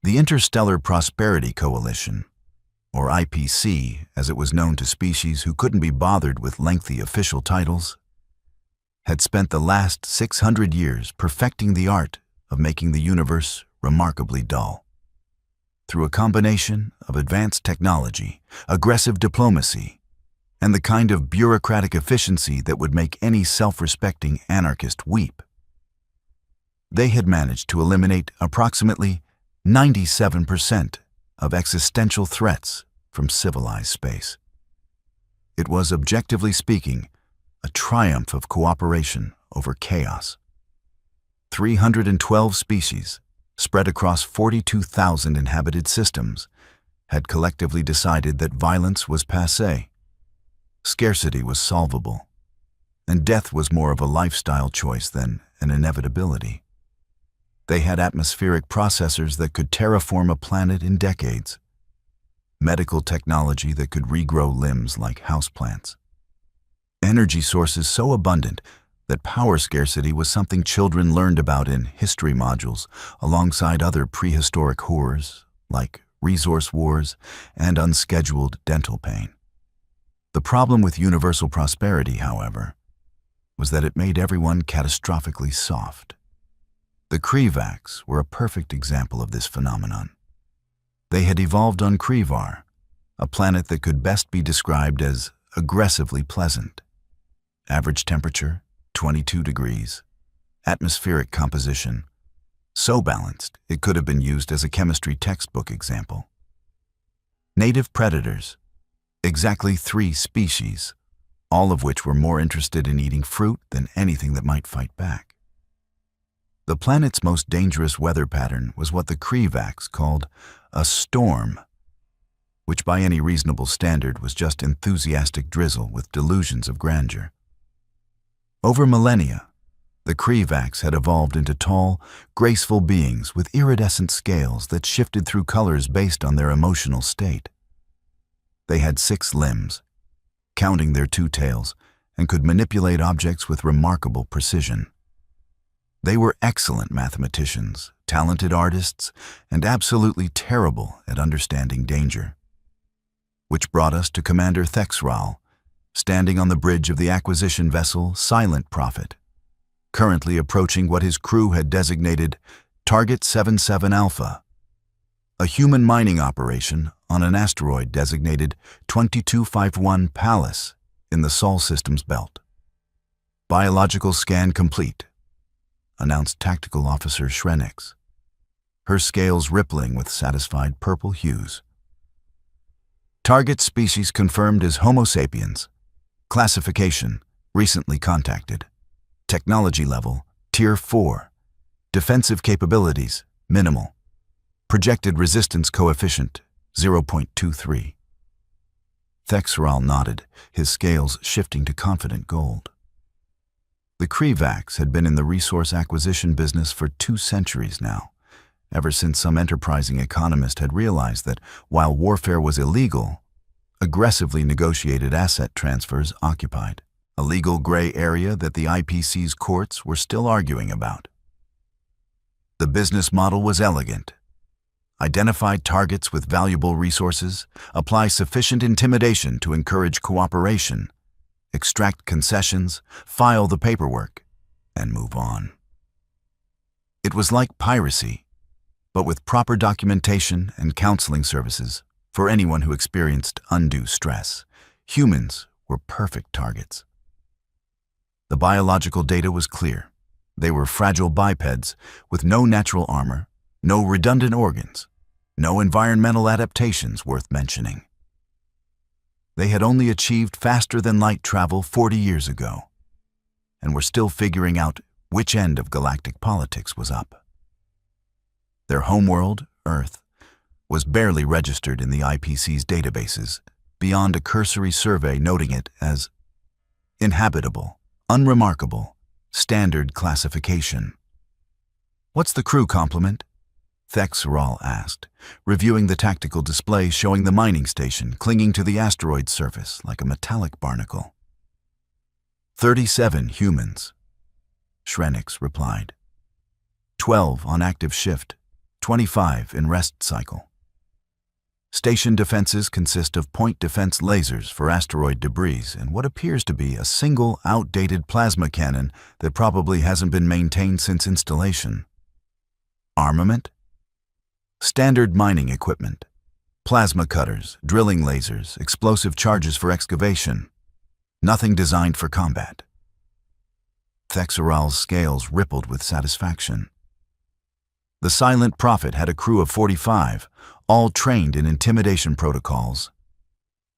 The Interstellar Prosperity Coalition, or IPC, as it was known to species who couldn't be bothered with lengthy official titles, had spent the last 600 years perfecting the art of making the universe remarkably dull. Through a combination of advanced technology, aggressive diplomacy, and the kind of bureaucratic efficiency that would make any self-respecting anarchist weep, they had managed to eliminate approximately 97% of existential threats from civilized space. It was, objectively speaking, a triumph of cooperation over chaos. 312 species, spread across 42,000 inhabited systems, had collectively decided that violence was passé, scarcity was solvable, and death was more of a lifestyle choice than an inevitability. They had atmospheric processors that could terraform a planet in decades, medical technology that could regrow limbs like houseplants, energy sources so abundant that power scarcity was something children learned about in history modules alongside other prehistoric horrors like resource wars and unscheduled dental pain. The problem with universal prosperity, however, was that it made everyone catastrophically soft. The Krivax were a perfect example of this phenomenon. They had evolved on Krivar, a planet that could best be described as aggressively pleasant. Average temperature, 22 degrees. Atmospheric composition, so balanced it could have been used as a chemistry textbook example. Native predators, exactly 3 species, all of which were more interested in eating fruit than anything that might fight back. The planet's most dangerous weather pattern was what the Krivax called a storm, which by any reasonable standard was just enthusiastic drizzle with delusions of grandeur. Over millennia, the Krivax had evolved into tall, graceful beings with iridescent scales that shifted through colors based on their emotional state. They had 6 limbs, counting their 2 tails, and could manipulate objects with remarkable precision. They were excellent mathematicians, talented artists, and absolutely terrible at understanding danger. Which brought us to Commander Thexral, standing on the bridge of the acquisition vessel Silent Prophet, currently approaching what his crew had designated Target 77 Alpha, a human mining operation on an asteroid designated 2251 Pallas in the Sol Systems belt. Biological scan complete, announced Tactical Officer Shrenix, her scales rippling with satisfied purple hues. Target species confirmed as Homo sapiens. Classification, recently contacted. Technology level, Tier 4. Defensive capabilities, minimal. Projected resistance coefficient, 0.23. Thexral nodded, his scales shifting to confident gold. The Krivax had been in the resource acquisition business for 2 centuries now, ever since some enterprising economist had realized that while warfare was illegal, aggressively negotiated asset transfers occupied a legal gray area that the IPC's courts were still arguing about. The business model was elegant. Identify targets with valuable resources, apply sufficient intimidation to encourage cooperation, extract concessions, file the paperwork, and move on. It was like piracy, but with proper documentation and counseling services for anyone who experienced undue stress. Humans were perfect targets. The biological data was clear. They were fragile bipeds with no natural armor, no redundant organs, no environmental adaptations worth mentioning. They had only achieved faster-than-light travel 40 years ago, and were still figuring out which end of galactic politics was up. Their homeworld, Earth, was barely registered in the IPC's databases, beyond a cursory survey noting it as inhabitable, unremarkable, standard classification. "What's the crew complement?" Thexral asked, reviewing the tactical display showing the mining station clinging to the asteroid's surface like a metallic barnacle. 37 humans, Shrenix replied. 12 on active shift, 25 in rest cycle. Station defenses consist of point defense lasers for asteroid debris and what appears to be a single outdated plasma cannon that probably hasn't been maintained since installation. Armament? Standard mining equipment. Plasma cutters, drilling lasers, explosive charges for excavation. Nothing designed for combat. Thexeral's scales rippled with satisfaction. The Silent Prophet had a crew of 45, all trained in intimidation protocols.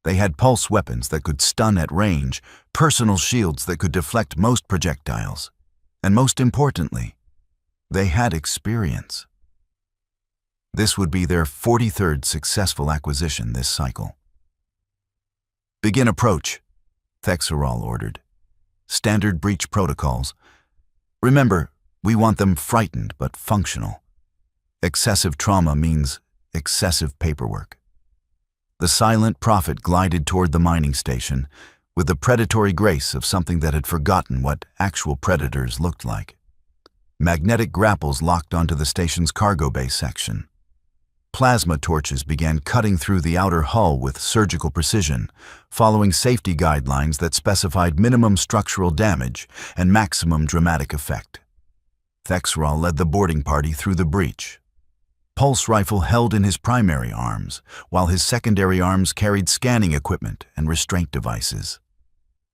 They had pulse weapons that could stun at range, personal shields that could deflect most projectiles, and most importantly, they had experience. This would be their 43rd successful acquisition this cycle. "Begin approach," Thexeral ordered. "Standard breach protocols. Remember, we want them frightened but functional. Excessive trauma means excessive paperwork." The Silent Prophet glided toward the mining station with the predatory grace of something that had forgotten what actual predators looked like. Magnetic grapples locked onto the station's cargo bay section. Plasma torches began cutting through the outer hull with surgical precision, following safety guidelines that specified minimum structural damage and maximum dramatic effect. Thexeral led the boarding party through the breach. Pulse rifle held in his primary arms, while his secondary arms carried scanning equipment and restraint devices.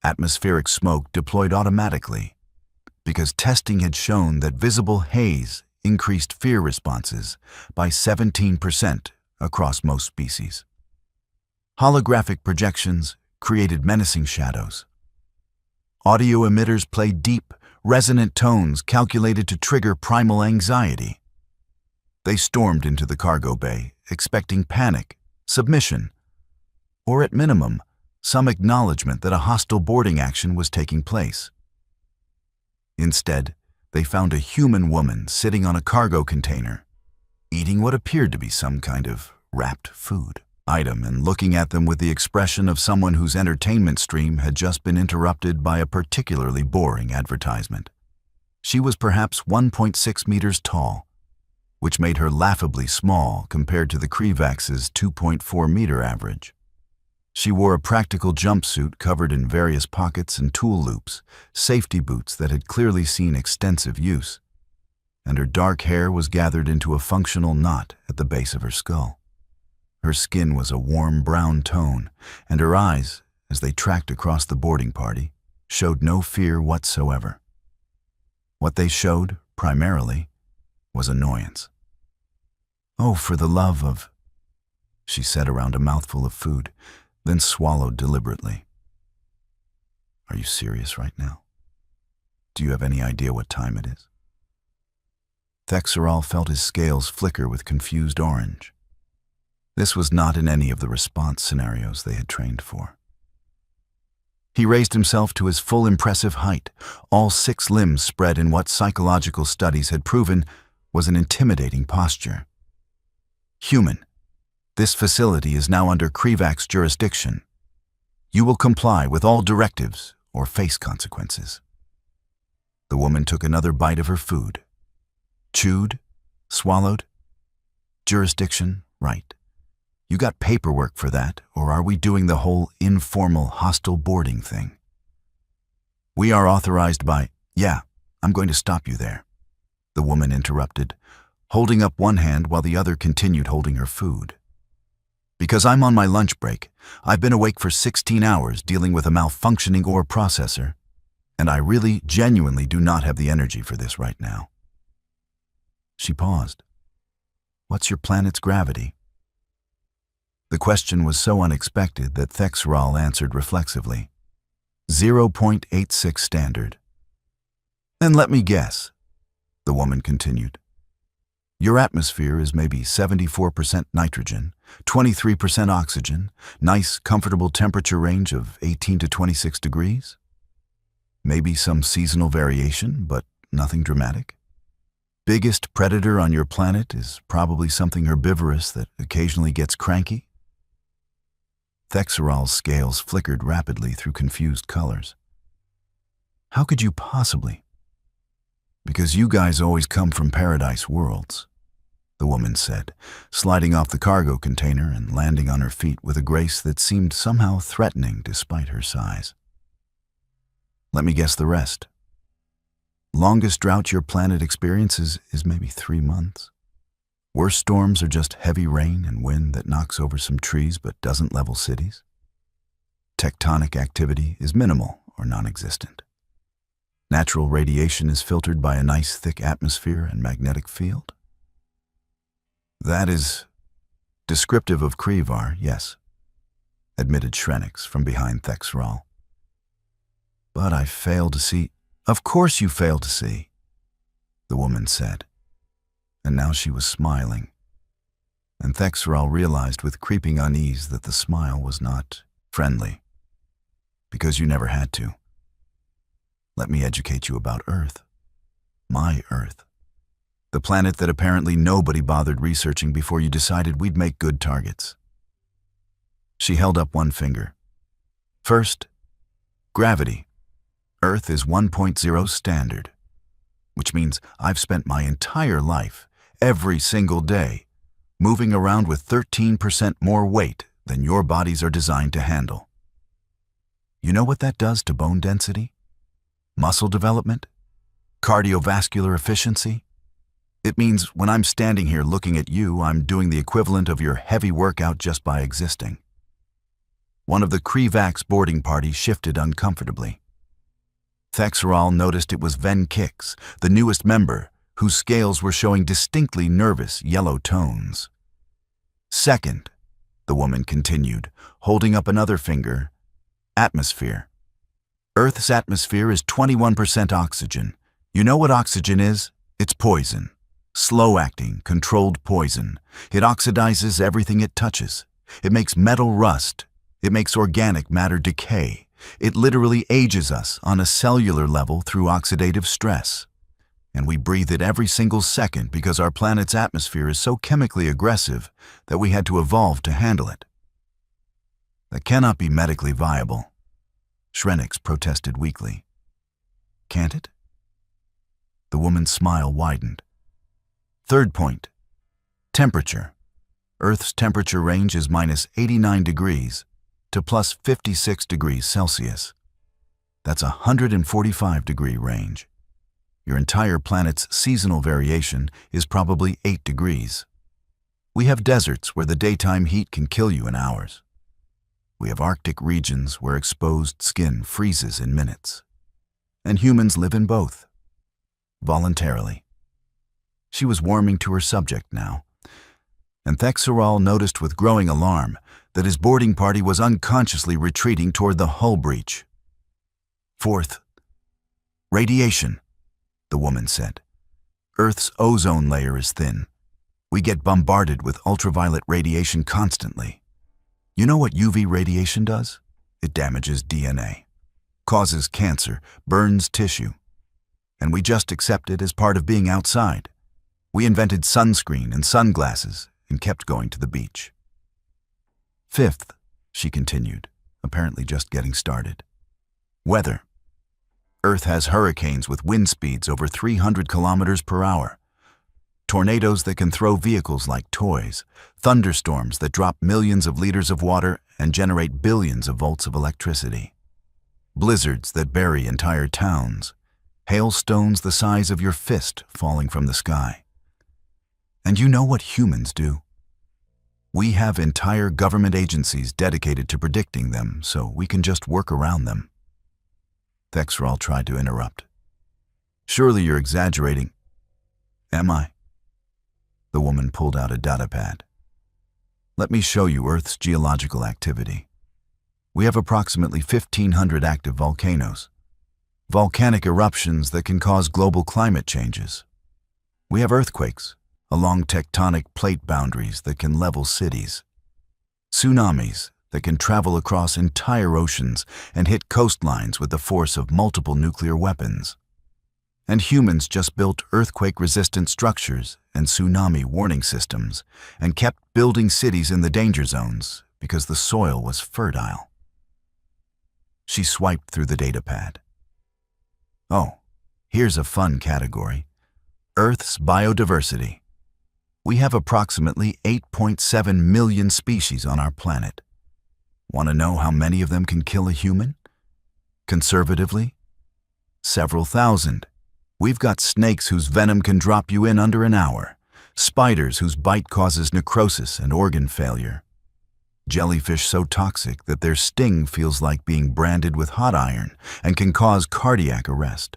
Atmospheric smoke deployed automatically, because testing had shown that visible haze increased fear responses by 17% across most species. Holographic projections created menacing shadows. Audio emitters played deep, resonant tones calculated to trigger primal anxiety. They stormed into the cargo bay, expecting panic, submission, or at minimum, some acknowledgement that a hostile boarding action was taking place. Instead, they found a human woman sitting on a cargo container, eating what appeared to be some kind of wrapped food item and looking at them with the expression of someone whose entertainment stream had just been interrupted by a particularly boring advertisement. She was perhaps 1.6 meters tall, which made her laughably small compared to the Krivax's 2.4-meter average. She wore a practical jumpsuit covered in various pockets and tool loops, safety boots that had clearly seen extensive use, and her dark hair was gathered into a functional knot at the base of her skull. Her skin was a warm brown tone, and her eyes, as they tracked across the boarding party, showed no fear whatsoever. What they showed, primarily, was annoyance. "Oh, for the love of," she said around a mouthful of food, then swallowed deliberately. "Are you serious right now? Do you have any idea what time it is?" Thexeral felt his scales flicker with confused orange. This was not in any of the response scenarios they had trained for. He raised himself to his full impressive height, all 6 limbs spread in what psychological studies had proven was an intimidating posture. "Human, this facility is now under Krivax jurisdiction. You will comply with all directives or face consequences." The woman took another bite of her food. Chewed, swallowed. Jurisdiction, right. You got paperwork for that, or are we doing the whole informal hostile boarding thing? "We are authorized by—" "Yeah, I'm going to stop you there," the woman interrupted, holding up one hand while the other continued holding her food. "Because I'm on my lunch break. I've been awake for 16 hours dealing with a malfunctioning ore processor, and I really, genuinely do not have the energy for this right now." She paused. "What's your planet's gravity?" The question was so unexpected that Thexeral answered reflexively. 0.86 standard. "And let me guess," the woman continued. "Your atmosphere is maybe 74% nitrogen, 23% oxygen, nice, comfortable temperature range of 18 to 26 degrees? Maybe some seasonal variation, but nothing dramatic? Biggest predator on your planet is probably something herbivorous that occasionally gets cranky?" Thexeral's scales flickered rapidly through confused colors. "How could you possibly?" "Because you guys always come from paradise worlds. the woman said, sliding off the cargo container and landing on her feet with a grace that seemed somehow threatening despite her size. Let me guess the rest. Longest drought your planet experiences is maybe 3 months. Worst storms are just heavy rain and wind that knocks over some trees but doesn't level cities. Tectonic activity is minimal or non-existent. Natural radiation is filtered by a nice thick atmosphere and magnetic field. That is descriptive of Krivar, yes, admitted Shrenix from behind Thexral. But I fail to see. Of course you fail to see, the woman said. And now she was smiling. And Thexral realized with creeping unease that the smile was not friendly. Because you never had to. Let me educate you about Earth. My Earth. The planet that apparently nobody bothered researching before you decided we'd make good targets. She held up one finger. First, gravity. Earth is 1.0 standard, which means I've spent my entire life, every single day, moving around with 13% more weight than your bodies are designed to handle. You know what that does to bone density? Muscle development? Cardiovascular efficiency? It means when I'm standing here looking at you, I'm doing the equivalent of your heavy workout just by existing. One of the Krivax boarding party shifted uncomfortably. Thexral noticed it was Ven Kix, the newest member, whose scales were showing distinctly nervous yellow tones. Second, the woman continued, holding up another finger, atmosphere. Earth's atmosphere is 21% oxygen. You know what oxygen is? It's poison. Slow-acting, controlled poison. It oxidizes everything it touches. It makes metal rust. It makes organic matter decay. It literally ages us on a cellular level through oxidative stress. And we breathe it every single second because our planet's atmosphere is so chemically aggressive that we had to evolve to handle it. That cannot be medically viable. Shrenix protested weakly. Can't it? The woman's smile widened. Third point, temperature. Earth's temperature range is minus 89 degrees to plus 56 degrees Celsius. That's a 145-degree range. Your entire planet's seasonal variation is probably 8 degrees. We have deserts where the daytime heat can kill you in hours. We have Arctic regions where exposed skin freezes in minutes. And humans live in both. Voluntarily. She was warming to her subject now. And Thexral noticed with growing alarm that his boarding party was unconsciously retreating toward the hull breach. Fourth, radiation, the woman said. Earth's ozone layer is thin. We get bombarded with ultraviolet radiation constantly. You know what UV radiation does? It damages DNA, causes cancer, burns tissue. And we just accept it as part of being outside. We invented sunscreen and sunglasses and kept going to the beach. Fifth, she continued, apparently just getting started. Weather. Earth has hurricanes with wind speeds over 300 kilometers per hour. Tornadoes that can throw vehicles like toys. Thunderstorms that drop millions of liters of water and generate billions of volts of electricity. Blizzards that bury entire towns. Hailstones the size of your fist falling from the sky. And you know what humans do? We have entire government agencies dedicated to predicting them, so we can just work around them. Thexral tried to interrupt. Surely you're exaggerating. Am I? The woman pulled out a datapad. Let me show you Earth's geological activity. We have approximately 1,500 active volcanoes. Volcanic eruptions that can cause global climate changes. We have earthquakes along tectonic plate boundaries that can level cities. Tsunamis that can travel across entire oceans and hit coastlines with the force of multiple nuclear weapons. And humans just built earthquake-resistant structures and tsunami warning systems and kept building cities in the danger zones because the soil was fertile. She swiped through the datapad. Oh, here's a fun category. Earth's biodiversity. We have approximately 8.7 million species on our planet. Want to know how many of them can kill a human? Conservatively, several thousand. We've got snakes whose venom can drop you in under an hour, spiders whose bite causes necrosis and organ failure, jellyfish so toxic that their sting feels like being branded with hot iron and can cause cardiac arrest,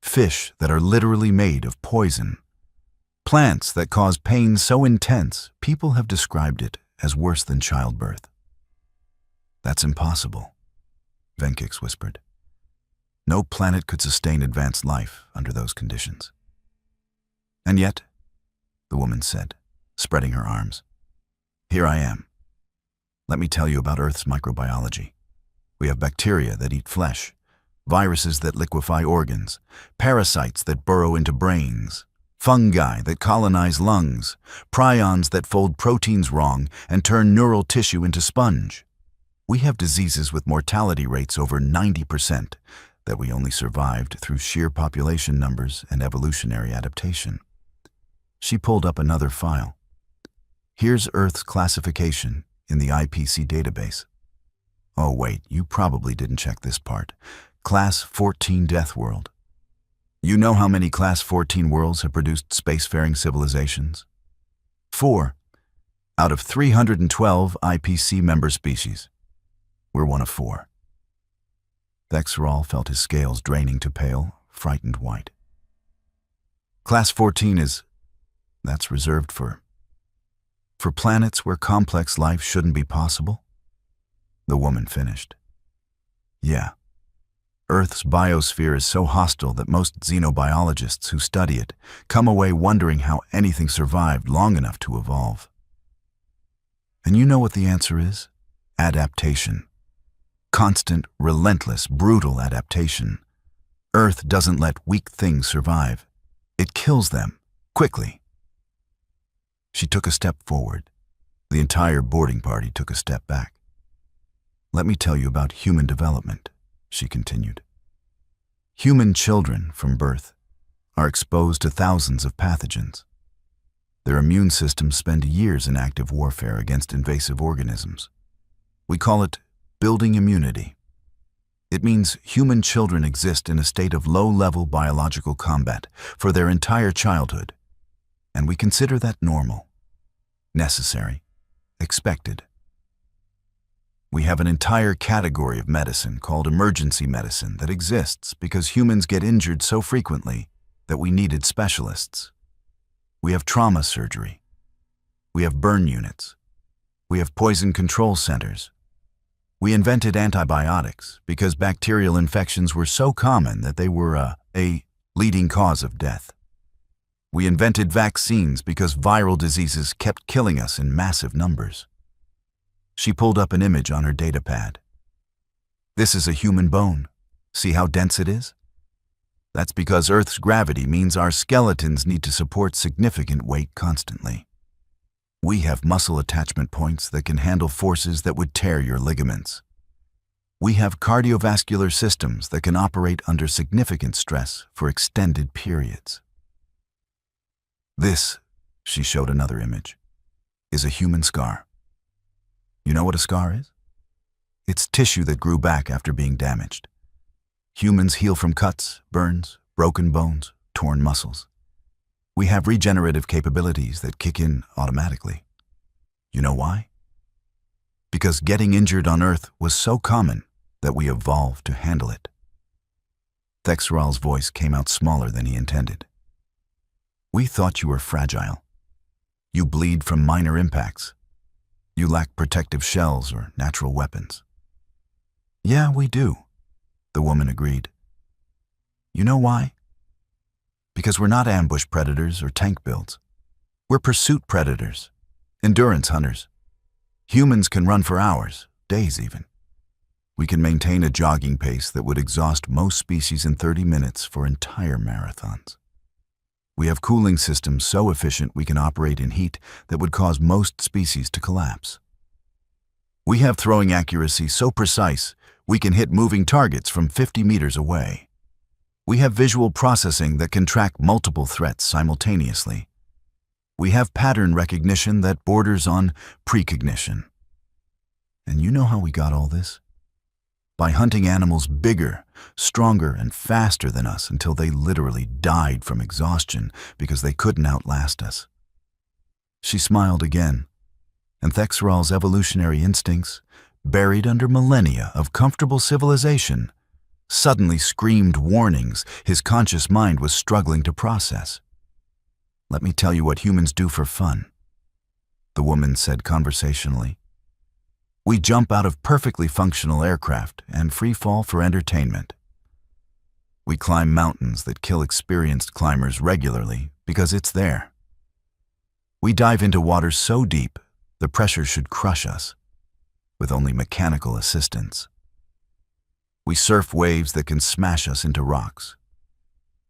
fish that are literally made of poison, plants that cause pain so intense people have described it as worse than childbirth. That's impossible, Venkix whispered. No planet could sustain advanced life under those conditions. And yet, the woman said, spreading her arms, here I am. Let me tell you about Earth's microbiology. We have bacteria that eat flesh, viruses that liquefy organs, parasites that burrow into brains, fungi that colonize lungs, prions that fold proteins wrong and turn neural tissue into sponge. We have diseases with mortality rates over 90% that we only survived through sheer population numbers and evolutionary adaptation. She pulled up another file. Here's Earth's classification in the IPC database. Oh wait, you probably didn't check this part. Class 14 Death World. You know how many Class 14 worlds have produced spacefaring civilizations? 4 out of 312 IPC member species. We're one of 4. Thexeral felt his scales draining to pale, frightened white. Class 14 that's reserved for planets where complex life shouldn't be possible? The woman finished. Yeah. Earth's biosphere is so hostile that most xenobiologists who study it come away wondering how anything survived long enough to evolve. And you know what the answer is? Adaptation. Constant, relentless, brutal adaptation. Earth doesn't let weak things survive. It kills them, quickly. She took a step forward. The entire boarding party took a step back. Let me tell you about human development, she continued. Human children, from birth, are exposed to thousands of pathogens. Their immune systems spend years in active warfare against invasive organisms. We call it building immunity. It means human children exist in a state of low-level biological combat for their entire childhood, and we consider that normal, necessary, expected. We have an entire category of medicine called emergency medicine that exists because humans get injured so frequently that we needed specialists. We have trauma surgery. We have burn units. We have poison control centers. We invented antibiotics because bacterial infections were so common that they were a leading cause of death. We invented vaccines because viral diseases kept killing us in massive numbers. She pulled up an image on her datapad. This is a human bone. See how dense it is? That's because Earth's gravity means our skeletons need to support significant weight constantly. We have muscle attachment points that can handle forces that would tear your ligaments. We have cardiovascular systems that can operate under significant stress for extended periods. This, she showed another image, is a human scar. You know what a scar is? It's tissue that grew back after being damaged. Humans heal from cuts, burns, broken bones, torn muscles. We have regenerative capabilities that kick in automatically. You know why? Because getting injured on Earth was so common that we evolved to handle it. Thexeral's voice came out smaller than he intended. We thought you were fragile. You bleed from minor impacts. You lack protective shells or natural weapons. Yeah, we do, the woman agreed. You know why? Because we're not ambush predators or tank builds. We're pursuit predators, endurance hunters. Humans can run for hours, days even. We can maintain a jogging pace that would exhaust most species in 30 minutes for entire marathons. We have cooling systems so efficient we can operate in heat that would cause most species to collapse. We have throwing accuracy so precise we can hit moving targets from 50 meters away. We have visual processing that can track multiple threats simultaneously. We have pattern recognition that borders on precognition. And you know how we got all this? By hunting animals bigger, stronger, and faster than us until they literally died from exhaustion because they couldn't outlast us. She smiled again, and Thexeral's evolutionary instincts, buried under millennia of comfortable civilization, suddenly screamed warnings his conscious mind was struggling to process. "Let me tell you what humans do for fun," the woman said conversationally. "We jump out of perfectly functional aircraft and free fall for entertainment. We climb mountains that kill experienced climbers regularly because it's there. We dive into waters so deep the pressure should crush us, with only mechanical assistance. We surf waves that can smash us into rocks.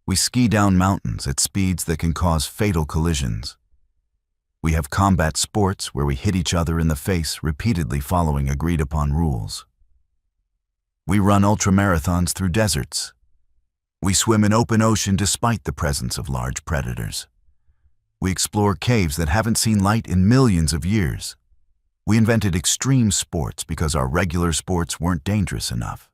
We ski down mountains at speeds that can cause fatal collisions. We have combat sports where we hit each other in the face repeatedly following agreed-upon rules. We run ultramarathons through deserts. We swim in open ocean despite the presence of large predators. We explore caves that haven't seen light in millions of years. We invented extreme sports because our regular sports weren't dangerous enough.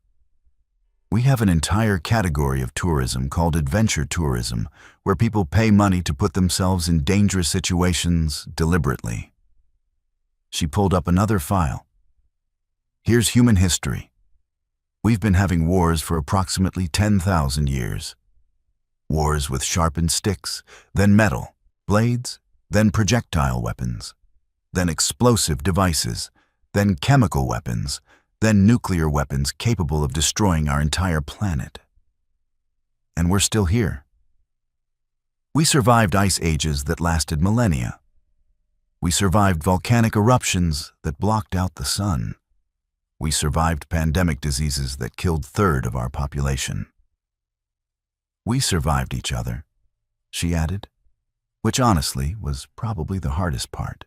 We have an entire category of tourism called adventure tourism, where people pay money to put themselves in dangerous situations deliberately." She pulled up another file. "Here's human history. We've been having wars for approximately 10,000 years. Wars with sharpened sticks, then metal, blades, then projectile weapons, then explosive devices, then chemical weapons, then nuclear weapons capable of destroying our entire planet. And we're still here. We survived ice ages that lasted millennia. We survived volcanic eruptions that blocked out the sun. We survived pandemic diseases that killed a third of our population. We survived each other," she added, which honestly was probably the hardest part.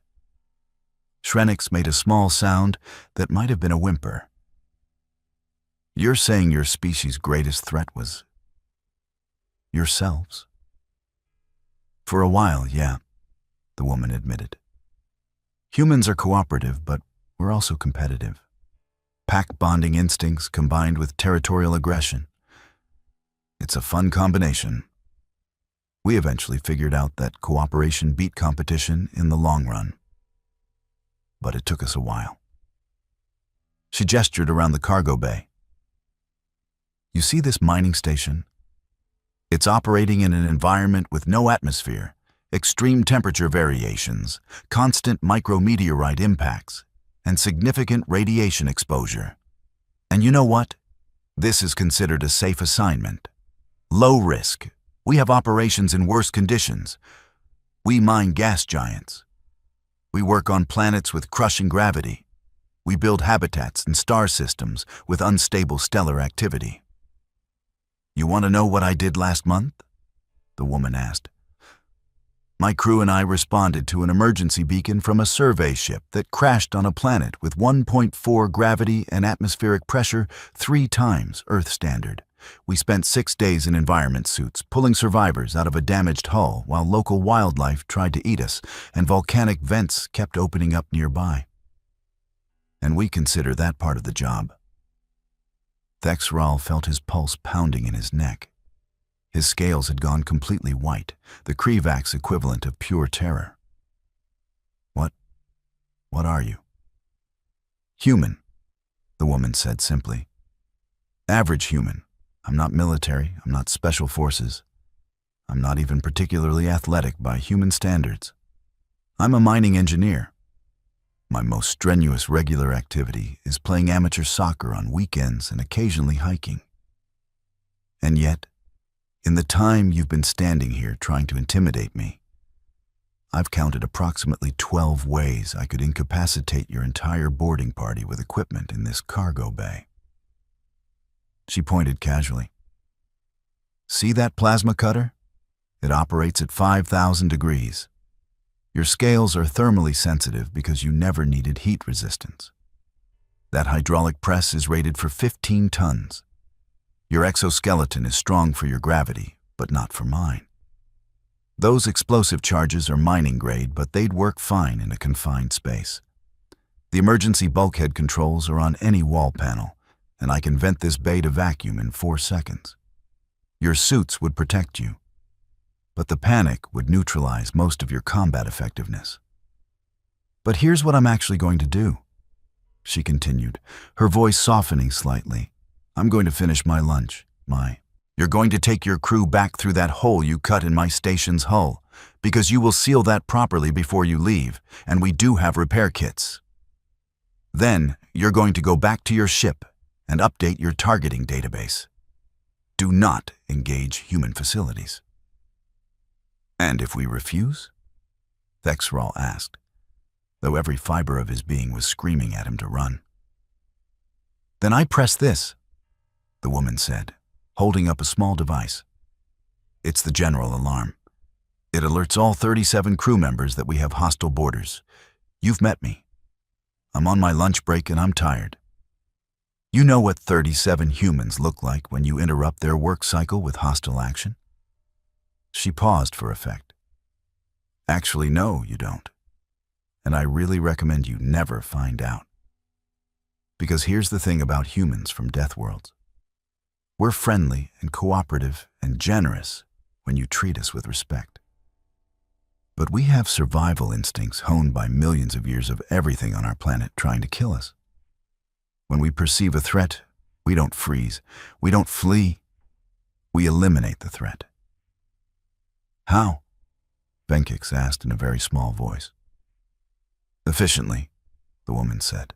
Shrenix made a small sound that might have been a whimper. "You're saying your species' greatest threat was yourselves?" "For a while, yeah," the woman admitted. "Humans are cooperative, but we're also competitive. Pack bonding instincts combined with territorial aggression. It's a fun combination. We eventually figured out that cooperation beat competition in the long run. But it took us a while." She gestured around the cargo bay. "You see this mining station? It's operating in an environment with no atmosphere, extreme temperature variations, constant micrometeorite impacts, and significant radiation exposure. And you know what? This is considered a safe assignment. Low risk. We have operations in worse conditions. We mine gas giants. We work on planets with crushing gravity. We build habitats and star systems with unstable stellar activity." "You want to know what I did last month?" the woman asked. "My crew and I responded to an emergency beacon from a survey ship that crashed on a planet with 1.4 gravity and atmospheric pressure 3 times Earth standard. We spent 6 days in environment suits, pulling survivors out of a damaged hull while local wildlife tried to eat us and volcanic vents kept opening up nearby. And we consider that part of the job." Thexeral felt his pulse pounding in his neck. His scales had gone completely white, the Krivak's equivalent of pure terror. What are you?" "Human," the woman said simply. "Average human. I'm not military, I'm not special forces. I'm not even particularly athletic by human standards. I'm a mining engineer. My most strenuous regular activity is playing amateur soccer on weekends and occasionally hiking. And yet, in the time you've been standing here trying to intimidate me, I've counted approximately 12 ways I could incapacitate your entire boarding party with equipment in this cargo bay." She pointed casually. "See that plasma cutter? It operates at 5,000 degrees. Your scales are thermally sensitive because you never needed heat resistance. That hydraulic press is rated for 15 tons. Your exoskeleton is strong for your gravity, but not for mine. Those explosive charges are mining grade, but they'd work fine in a confined space. The emergency bulkhead controls are on any wall panel, and I can vent this bay to vacuum in 4 seconds. Your suits would protect you, but the panic would neutralize most of your combat effectiveness. But here's what I'm actually going to do, she continued, her voice softening slightly. I'm going to finish my lunch. You're going to take your crew back through that hole you cut in my station's hull, because you will seal that properly before you leave, and we do have repair kits. Then, you're going to go back to your ship and update your targeting database. Do not engage human facilities. And if we refuse? Thexral asked, though every fiber of his being was screaming at him to run. Then I press this, the woman said, holding up a small device. It's the general alarm. It alerts all 37 crew members that we have hostile boarders. You've met me. I'm on my lunch break and I'm tired. You know what 37 humans look like when you interrupt their work cycle with hostile action? She paused for effect. Actually, no, you don't. And I really recommend you never find out. Because here's the thing about humans from Death Worlds. We're friendly and cooperative and generous when you treat us with respect. But we have survival instincts honed by millions of years of everything on our planet trying to kill us. When we perceive a threat, we don't freeze, we don't flee, we eliminate the threat. How? Venkix asked in a very small voice. Efficiently, the woman said.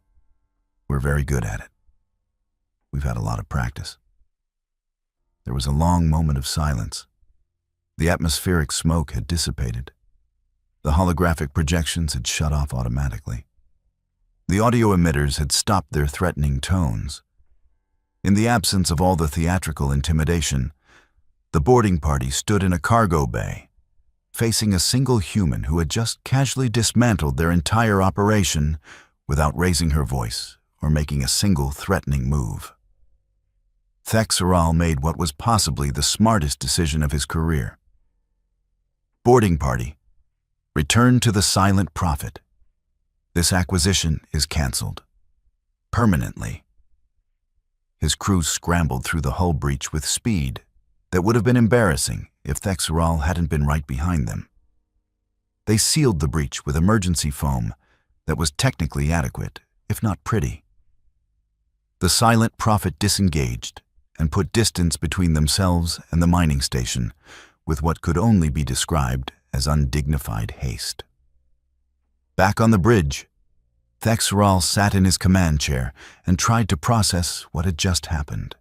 We're very good at it. We've had a lot of practice. There was a long moment of silence. The atmospheric smoke had dissipated. The holographic projections had shut off automatically. The audio emitters had stopped their threatening tones. In the absence of all the theatrical intimidation, the boarding party stood in a cargo bay, facing a single human who had just casually dismantled their entire operation without raising her voice or making a single threatening move. Thexral made what was possibly the smartest decision of his career. Boarding party, return to the Silent Prophet. This acquisition is cancelled. Permanently. His crew scrambled through the hull breach with speed that would have been embarrassing if Thexral hadn't been right behind them. They sealed the breach with emergency foam that was technically adequate, if not pretty. The Silent Prophet disengaged and put distance between themselves and the mining station with what could only be described as undignified haste. Back on the bridge, Thexral sat in his command chair and tried to process what had just happened.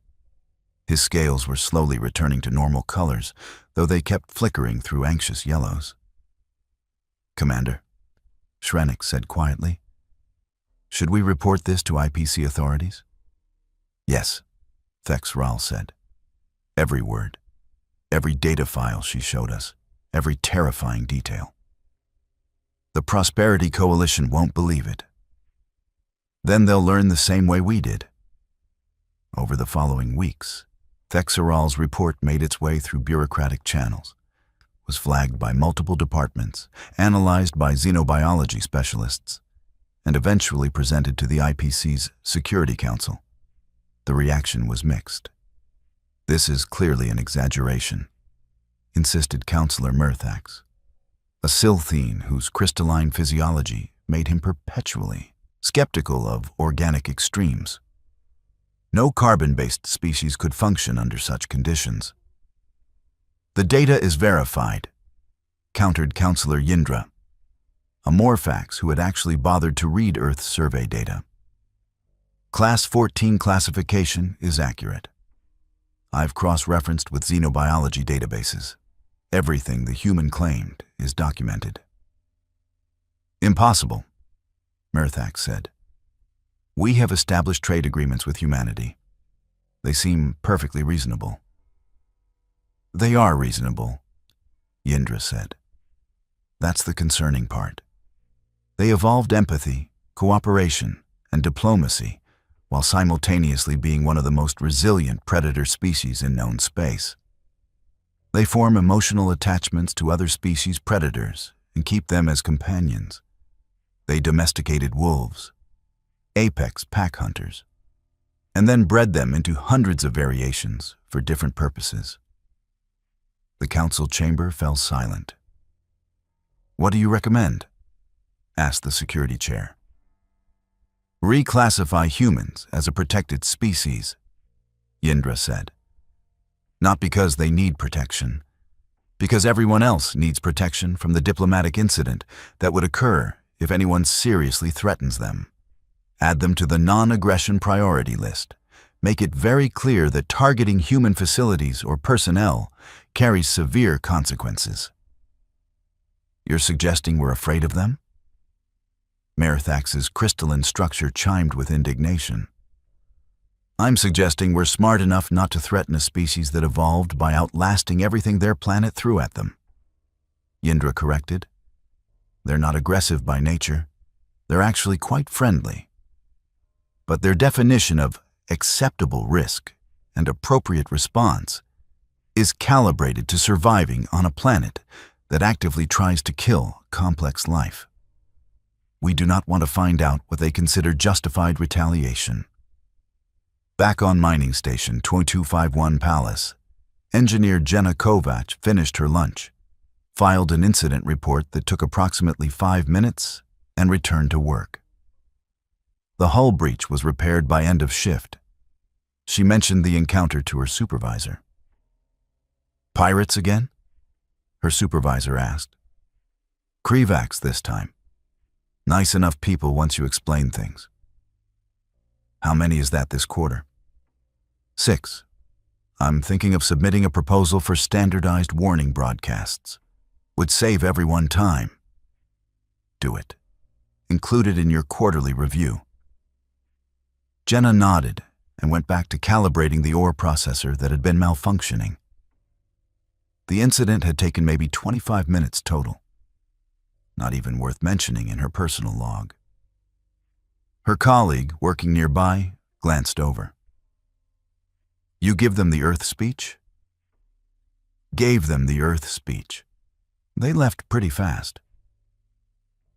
His scales were slowly returning to normal colors, though they kept flickering through anxious yellows. Commander, Shrenik said quietly, should we report this to IPC authorities? Yes, Thexral said. Every word, every data file she showed us, every terrifying detail. The Prosperity Coalition won't believe it. Then they'll learn the same way we did. Over the following weeks, Thexral's report made its way through bureaucratic channels, was flagged by multiple departments, analyzed by xenobiology specialists, and eventually presented to the IPC's Security Council. The reaction was mixed. This is clearly an exaggeration, insisted Councillor Murthax, a Silthene whose crystalline physiology made him perpetually skeptical of organic extremes. No carbon-based species could function under such conditions. The data is verified, countered Councillor Yindra, a Morphax who had actually bothered to read Earth survey data. Class 14 classification is accurate. I've cross-referenced with xenobiology databases. Everything the human claimed is documented. Impossible, Murthax said. We have established trade agreements with humanity. They seem perfectly reasonable. They are reasonable, Yindra said. That's the concerning part. They evolved empathy, cooperation, and diplomacy while simultaneously being one of the most resilient predator species in known space. They form emotional attachments to other species' predators and keep them as companions. They domesticated wolves, apex pack hunters, and then bred them into hundreds of variations for different purposes. The council chamber fell silent. "What do you recommend?" asked the security chair. "Reclassify humans as a protected species," Yindra said. "Not because they need protection, because everyone else needs protection from the diplomatic incident that would occur if anyone seriously threatens them. Add them to the non-aggression priority list. Make it very clear that targeting human facilities or personnel carries severe consequences." "You're suggesting we're afraid of them?" Merithax's crystalline structure chimed with indignation. "I'm suggesting we're smart enough not to threaten a species that evolved by outlasting everything their planet threw at them," Yindra corrected. "They're not aggressive by nature. They're actually quite friendly. But their definition of acceptable risk and appropriate response is calibrated to surviving on a planet that actively tries to kill complex life. We do not want to find out what they consider justified retaliation." Back on mining station 2251 Palace, engineer Jenna Kovac finished her lunch, filed an incident report that took approximately 5 minutes, and returned to work. The hull breach was repaired by end of shift. She mentioned the encounter to her supervisor. "Pirates again?" her supervisor asked. "Krivax this time. Nice enough people once you explain things." "How many is that this quarter?" 6. I'm thinking of submitting a proposal for standardized warning broadcasts. Would save everyone time." "Do it. Include it in your quarterly review." Jenna nodded and went back to calibrating the ore processor that had been malfunctioning. The incident had taken maybe 25 minutes total. Not even worth mentioning in her personal log. Her colleague, working nearby, glanced over. "You give them the Earth speech?" "Gave them the Earth speech. They left pretty fast."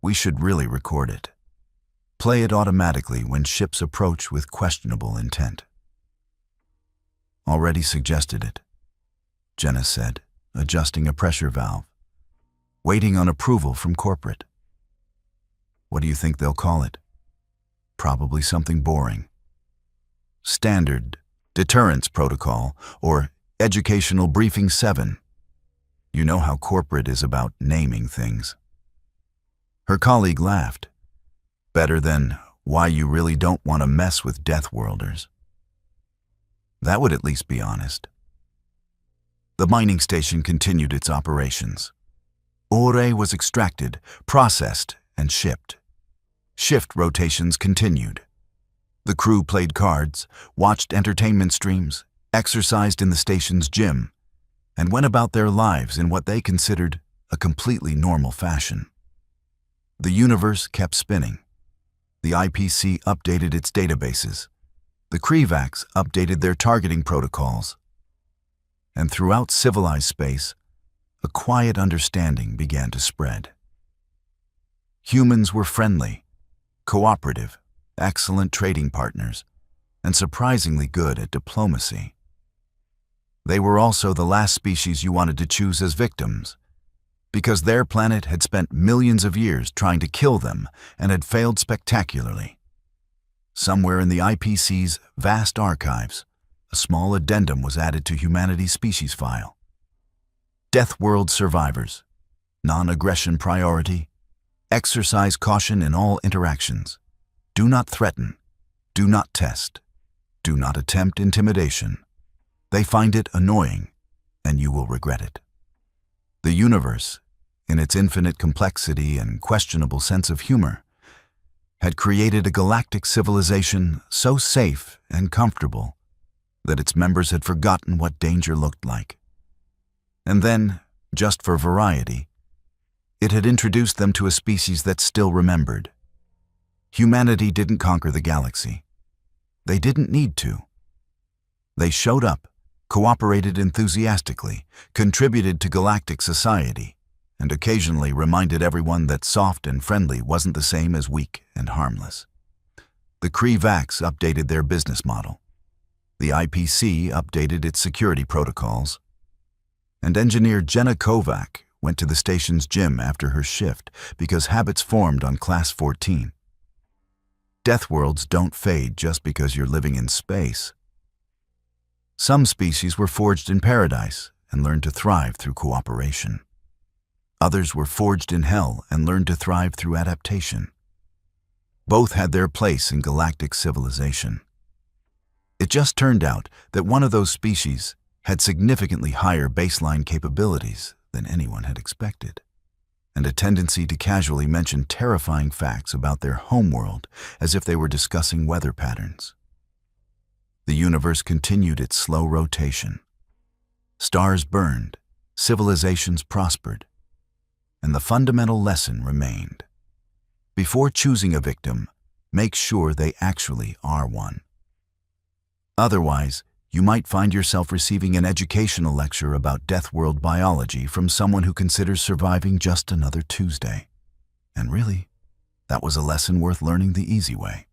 "We should really record it. Play it automatically when ships approach with questionable intent." "Already suggested it," Jenna said, adjusting a pressure valve. "Waiting on approval from corporate." "What do you think they'll call it?" "Probably something boring. Standard Deterrence Protocol or Educational Briefing 7. You know how corporate is about naming things." Her colleague laughed. "Better than why you really don't want to mess with Deathworlders." That would at least be honest. The mining station continued its operations. Ore was extracted, processed, and shipped. Shift rotations continued. The crew played cards, watched entertainment streams, exercised in the station's gym, and went about their lives in what they considered a completely normal fashion. The universe kept spinning. The IPC updated its databases. The Krivax updated their targeting protocols. And throughout civilized space, a quiet understanding began to spread. Humans were friendly, cooperative, excellent trading partners, and surprisingly good at diplomacy. They were also the last species you wanted to choose as victims, because their planet had spent millions of years trying to kill them and had failed spectacularly. Somewhere in the IPC's vast archives, a small addendum was added to humanity's species file. Deathworld survivors, non-aggression priority, exercise caution in all interactions. Do not threaten, do not test, do not attempt intimidation. They find it annoying, and you will regret it. The universe, in its infinite complexity and questionable sense of humor, had created a galactic civilization so safe and comfortable that its members had forgotten what danger looked like. And then, just for variety, it had introduced them to a species that still remembered. Humanity didn't conquer the galaxy. They didn't need to. They showed up cooperated enthusiastically, contributed to galactic society, and occasionally reminded everyone that soft and friendly wasn't the same as weak and harmless. The Kree-Vax updated their business model. The IPC updated its security protocols. And engineer Jenna Kovac went to the station's gym after her shift because habits formed on Class 14. Death worlds don't fade just because you're living in space. Some species were forged in paradise and learned to thrive through cooperation. Others were forged in hell and learned to thrive through adaptation. Both had their place in galactic civilization. It just turned out that one of those species had significantly higher baseline capabilities than anyone had expected, and a tendency to casually mention terrifying facts about their homeworld as if they were discussing weather patterns. The universe continued its slow rotation. Stars burned, civilizations prospered, and the fundamental lesson remained. Before choosing a victim, make sure they actually are one. Otherwise, you might find yourself receiving an educational lecture about death world biology from someone who considers surviving just another Tuesday. And really, that was a lesson worth learning the easy way.